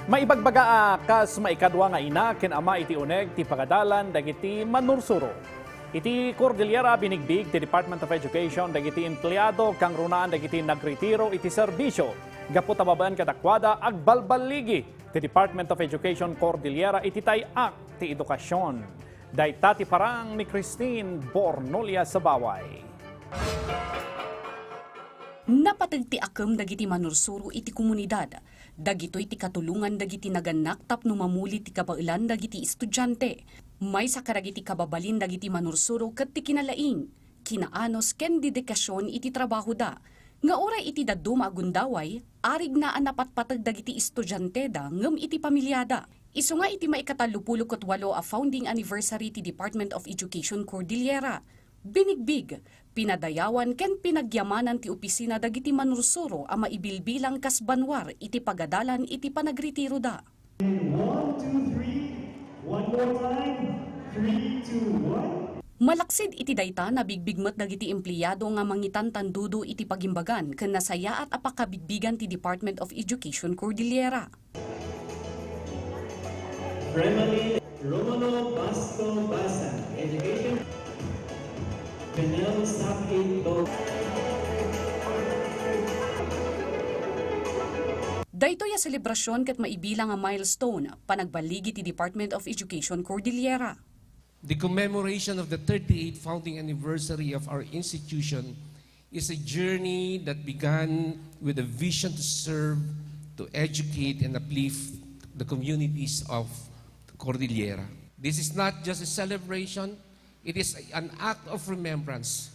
Maibagbaga kas maikadwa nga ina ken ama iti uneg ti pagadalan dagiti manursuro. Iti Cordillera binigbig ti Department of Education dagiti empleado kang runaan dagiti nagretiro iti serbisyo. Gapu tababaan kadakwada ag balligi ti Department of Education Cordillera iti tay-ak ti edukasyon. Dayta ti parang ni Christine Bornolla-Sabaway. Napatag ti akam dagiti manursuro iti komunidad. Dagitoy ti katulungan dagiti naganak tapno mamuli ti kabailan dagiti estudyante. May sakaragiti kababalin dagiti manursuro ket ti kinalaing. Kinaanos ken dedikasyon iti trabaho da. Nga oray iti daduma agundaway, arig na anapatpatag dagiti estudyante da ngem iti pamilyada. Isu nga iti maikatalupulo ket walo a founding anniversary ti Department of Education Cordillera. Binigbig, pinadayawan ken pinagyamanan ti opisina dagiti manursuro a maibilbilang kas banwar iti pagadalan iti panagretiro da. 1, 2, 3. One more time. 3, 2, 1. Malaksid iti dayta na bigbigmet dagiti empleyado nga mangitan tandudo iti pagimbagan ken nasaya at apakabigbigan ti Department of Education Cordillera. Primary Romano Basco Basa Education. Penel Sapin Do. Daytoy a selebrasyon ket maibilang a milestone panagbaligi ti Department of Education Cordillera. The commemoration of the 38th founding anniversary of our institution is a journey that began with a vision to serve, to educate, and uplift the communities of Cordillera. This is not just a celebration, it is an act of remembrance,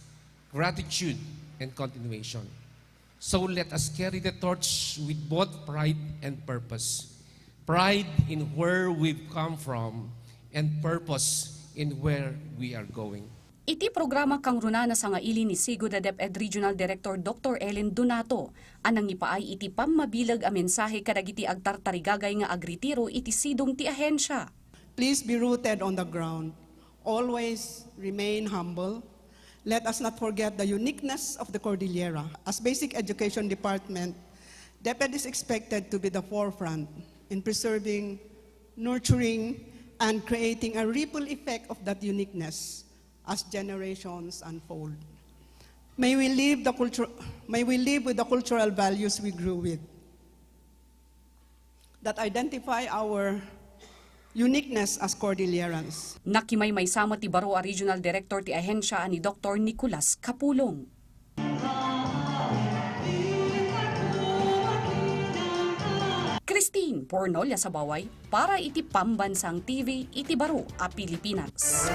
gratitude, and continuation. So let us carry the torch with both pride and purpose. Pride in where we've come from, and purpose in where we are going. Iti programa kang runa na sangaili ni Sigo da DepEd Regional Director Dr. Ellen Donato, anang ipaay iti pammabilag a mensahe kadagiti agtartarigagay nga agretiro iti sidong ti ahensya. Please be rooted on the ground. Always remain humble. Let us not forget the uniqueness of the Cordillera. As Basic Education Department, DepEd is expected to be the forefront in preserving, nurturing, and creating a ripple effect of that uniqueness as generations unfold. May we live with the cultural values we grew with that identify our uniqueness as Cordillerans. Nakimay may sama ti Baro a Regional Director ti ahensya ni Dr. Nicolas Capulong. Christine Bornolla-Sabaway para iti Pambansang TV iti Baro a Pilipinas.